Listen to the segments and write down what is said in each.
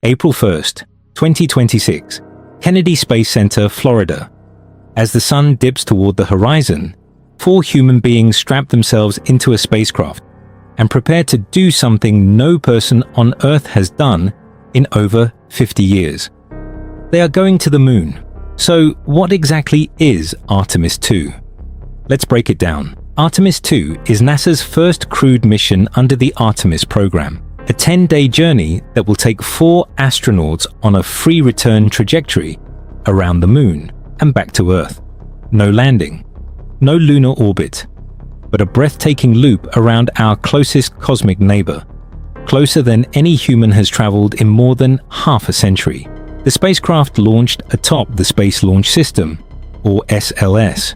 April 1st, 2026, Kennedy Space Center, Florida. As the sun dips toward the horizon, 4 human beings strap themselves into a spacecraft and prepare to do something no person on Earth has done in over 50 years. They are going to the moon. So what exactly is Artemis II? Let's break it down. Artemis II is NASA's first crewed mission under the Artemis program, a 10-day journey that will take 4 astronauts on a free return trajectory around the moon and back to Earth. No landing, no lunar orbit, but a breathtaking loop around our closest cosmic neighbor, closer than any human has traveled in more than half a century. The spacecraft launched atop the Space Launch System, or SLS,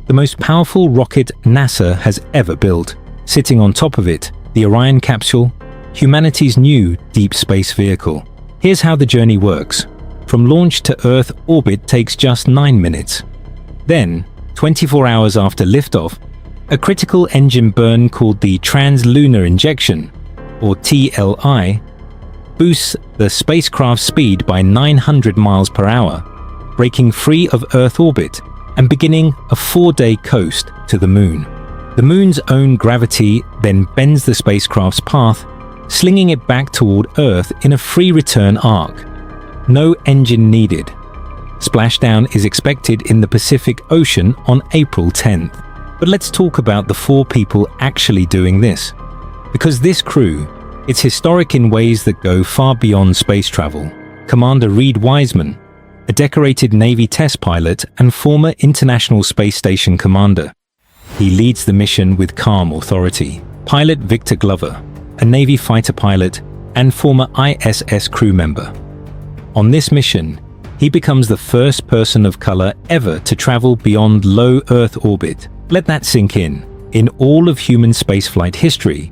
the most powerful rocket NASA has ever built. Sitting on top of it, the Orion capsule, humanity's new deep space vehicle. Here's how the journey works. From launch to Earth orbit takes just 9 minutes. Then, 24 hours after liftoff, a critical engine burn called the trans-lunar injection, or TLI, boosts the spacecraft's speed by 900 miles per hour, breaking free of Earth orbit and beginning a 4-day coast to the moon. The moon's own gravity then bends the spacecraft's path, slinging it back toward Earth in a free return arc. No engine needed. Splashdown is expected in the Pacific Ocean on April 10th. But let's talk about the 4 people actually doing this. Because this crew, it's historic in ways that go far beyond space travel. Commander Reed Wiseman, a decorated Navy test pilot and former International Space Station commander. He leads the mission with calm authority. Pilot Victor Glover, a Navy fighter pilot and former ISS crew member. On this mission, he becomes the first person of color ever to travel beyond low Earth orbit. Let that sink in. In all of human spaceflight history,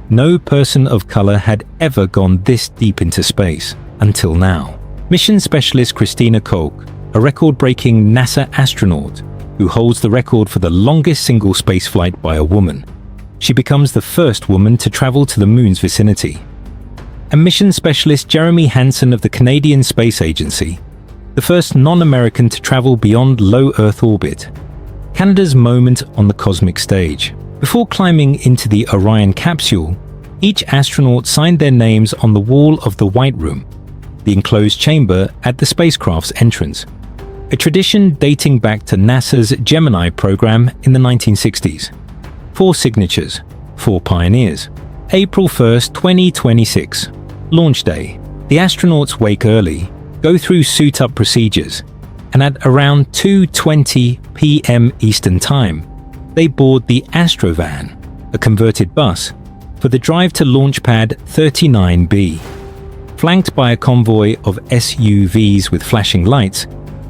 no person of color had ever gone this deep into space until now. Mission specialist Christina Koch, a record-breaking NASA astronaut who holds the record for the longest single spaceflight by a woman. She becomes the first woman to travel to the moon's vicinity. And mission specialist Jeremy Hansen of the Canadian Space Agency, the first non-American to travel beyond low Earth orbit. Canada's moment on the cosmic stage. Before climbing into the Orion capsule, each astronaut signed their names on the wall of the White Room, the enclosed chamber at the spacecraft's entrance. A tradition dating back to NASA's Gemini program in the 1960s. 4 signatures, 4 pioneers. April 1st, 2026. Launch day. The astronauts wake early, go through suit-up procedures, and at around 2:20 p.m. Eastern Time, they board the Astrovan, a converted bus, for the drive to Launch Pad 39B. Flanked by a convoy of SUVs with flashing lights,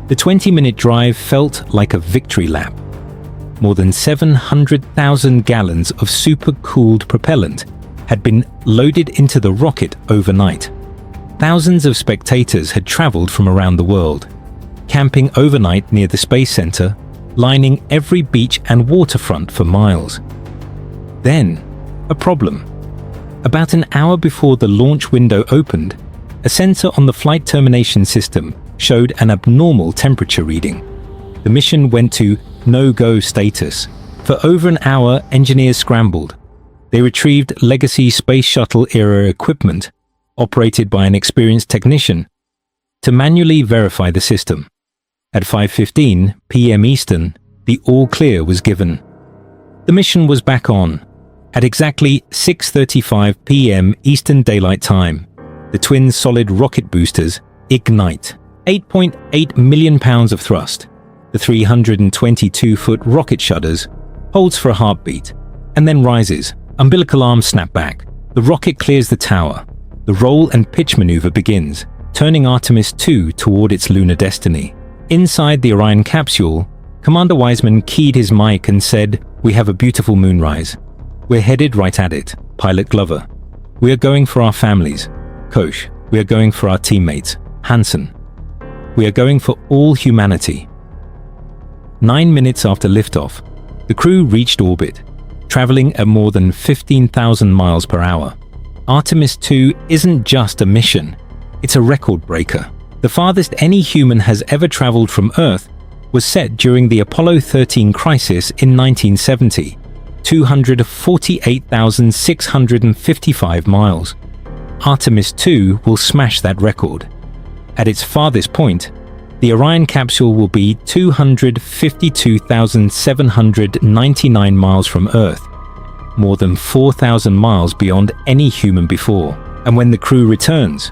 the 20-minute drive felt like a victory lap. More than 700,000 gallons of super-cooled propellant had been loaded into the rocket overnight. Thousands of spectators had traveled from around the world, camping overnight near the Space Center, lining every beach and waterfront for miles. Then, a problem. About an hour before the launch window opened, a sensor on the flight termination system showed an abnormal temperature reading. The mission went to no-go status. For over an hour, engineers scrambled. They retrieved legacy space shuttle-era equipment, operated by an experienced technician, to manually verify the system. At 5:15 p.m. Eastern, the all-clear was given. The mission was back on. At exactly 6:35 p.m. Eastern Daylight Time, the twin solid rocket boosters ignite. 8.8 million pounds of thrust. The 322-foot rocket shudders holds for a heartbeat and then rises. Umbilical arms snap back. The rocket clears the tower. The roll and pitch maneuver begins, turning Artemis II toward its lunar destiny. Inside the Orion capsule, Commander Wiseman keyed his mic and said, "We have a beautiful moonrise. We're headed right at it." Pilot Glover, "We are going for our families." Koch, "We are going for our teammates." Hansen, "We are going for all humanity." 9 minutes after liftoff, the crew reached orbit, traveling at more than 15,000 miles per hour. Artemis II isn't just a mission, It's a record breaker. The farthest any human has ever traveled from Earth was set during the Apollo 13 crisis in 1970, 248,655 miles. Artemis II will smash that record. At its farthest point, the Orion capsule will be 252,799 miles from Earth, more than 4,000 miles beyond any human before. And when the crew returns,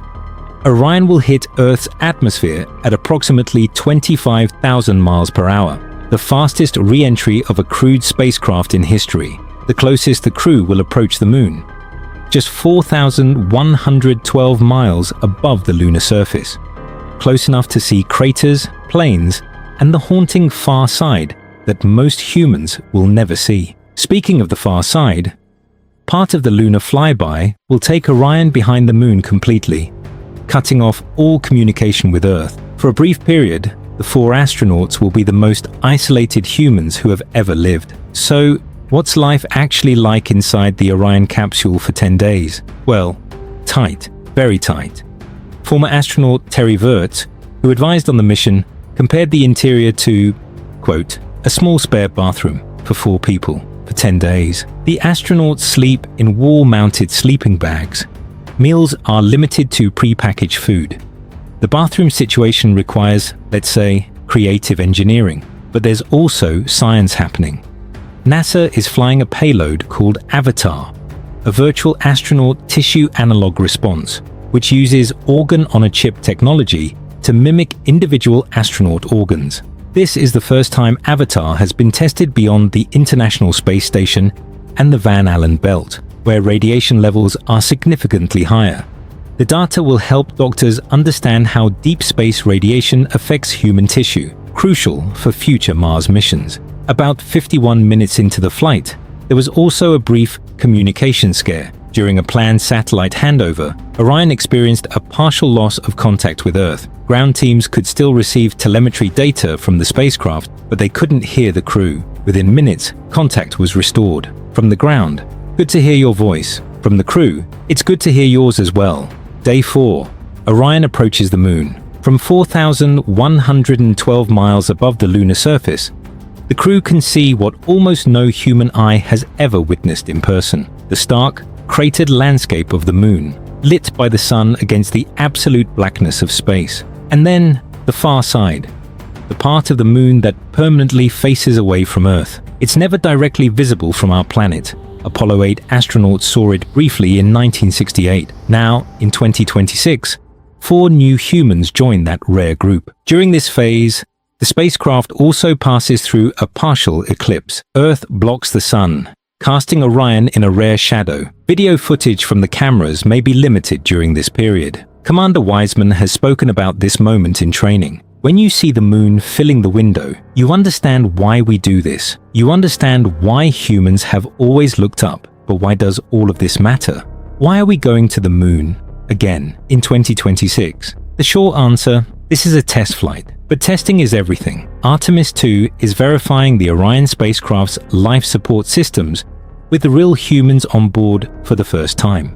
Orion will hit Earth's atmosphere at approximately 25,000 miles per hour, the fastest re-entry of a crewed spacecraft in history. The closest the crew will approach the Moon, just 4,112 miles above the lunar surface, close enough to see craters, plains, and the haunting far side that most humans will never see. Speaking of the far side, part of the lunar flyby will take Orion behind the Moon completely, cutting off all communication with Earth. For a brief period, the 4 astronauts will be the most isolated humans who have ever lived. So, what's life actually like inside the Orion capsule for 10 days? Well, tight, very tight. Former astronaut Terry Virts, who advised on the mission, compared the interior to, quote, a small spare bathroom for 4 people for 10 days. The astronauts sleep in wall-mounted sleeping bags. Meals are limited to pre-packaged food. The bathroom situation requires, let's say, creative engineering, but there's also science happening. NASA is flying a payload called Avatar, a virtual astronaut tissue analog response, which uses organ-on-a-chip technology to mimic individual astronaut organs. This is the first time Avatar has been tested beyond the International Space Station and the Van Allen belt, where radiation levels are significantly higher. The data will help doctors understand how deep space radiation affects human tissue, crucial for future Mars missions. About 51 minutes into the flight, there was also a brief communication scare. During a planned satellite handover, Orion experienced a partial loss of contact with Earth. Ground teams could still receive telemetry data from the spacecraft, but they couldn't hear the crew. Within minutes, contact was restored. From the ground, good to hear your voice. From the crew, it's good to hear yours as well. Day 4. Orion approaches the Moon. From 4,112 miles above the lunar surface, the crew can see what almost no human eye has ever witnessed in person. The stark, cratered landscape of the Moon, lit by the sun against the absolute blackness of space. And then, the far side, the part of the Moon that permanently faces away from Earth. It's never directly visible from our planet. Apollo 8 astronauts saw it briefly in 1968. Now, in 2026, 4 new humans join that rare group. During this phase, the spacecraft also passes through a partial eclipse. Earth blocks the sun, casting Orion in a rare shadow. Video footage from the cameras may be limited during this period. Commander Wiseman has spoken about this moment in training. When you see the Moon filling the window, you understand why we do this. You understand why humans have always looked up. But why does all of this matter? Why are we going to the Moon again in 2026? The short answer, this is a test flight. But testing is everything. Artemis II is verifying the Orion spacecraft's life support systems with the real humans on board for the first time.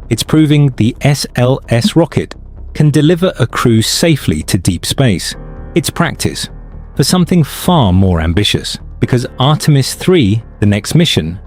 It's proving the SLS rocket can deliver a crew safely to deep space. It's practice for something far more ambitious, because Artemis III, the next mission,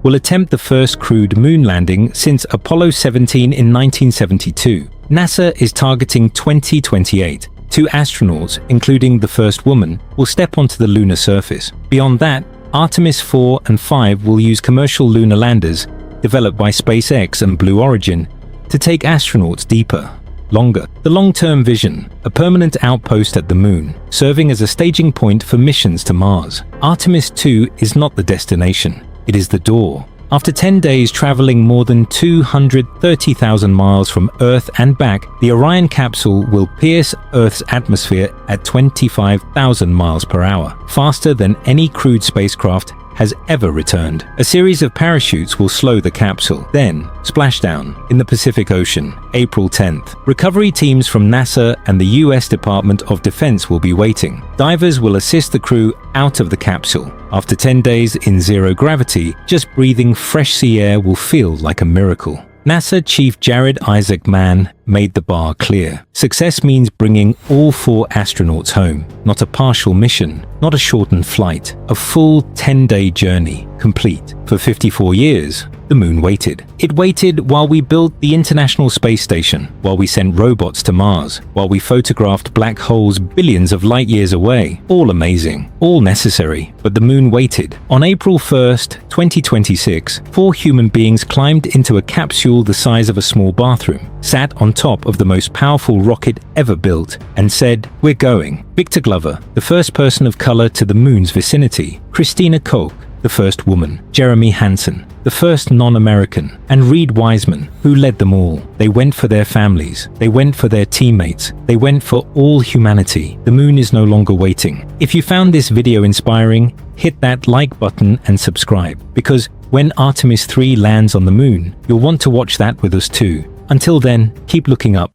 will attempt the first crewed moon landing since Apollo 17 in 1972. NASA is targeting 2028. 2 astronauts, including the first woman, will step onto the lunar surface. Beyond that, Artemis 4 and 5 will use commercial lunar landers developed by SpaceX and Blue Origin to take astronauts deeper, longer. The long-term vision, a permanent outpost at the Moon, serving as a staging point for missions to Mars. Artemis II is not the destination, it is the door. After 10 days traveling more than 230,000 miles from Earth and back, the Orion capsule will pierce Earth's atmosphere at 25,000 miles per hour, faster than any crewed spacecraft has ever returned. A series of parachutes will slow the capsule, then splashdown in the Pacific Ocean, April 10th. Recovery teams from NASA and the US Department of Defense will be waiting. Divers will assist the crew out of the capsule. After 10 days in zero gravity, just breathing fresh sea air will feel like a miracle. NASA Chief Jared Isaacman made the bar clear. Success means bringing all 4 astronauts home, not a partial mission, not a shortened flight, a full 10-day journey, complete. For 54 years, the moon waited. It waited while we built the International Space Station, while we sent robots to Mars, while we photographed black holes billions of light years away. All amazing, all necessary, but the moon waited. On April 1st, 2026, 4 human beings climbed into a capsule the size of a small bathroom, sat on top of the most powerful rocket ever built, and said, "We're going." Victor Glover, the first person of color to the moon's vicinity, Christina Koch, the first woman, Jeremy Hansen, the first non-American, and Reed Wiseman, who led them all. They went for their families, they went for their teammates, they went for all humanity. The moon is no longer waiting. If you found this video inspiring, hit that like button and subscribe, because when Artemis II lands on the moon, you'll want to watch that with us too. Until then, keep looking up.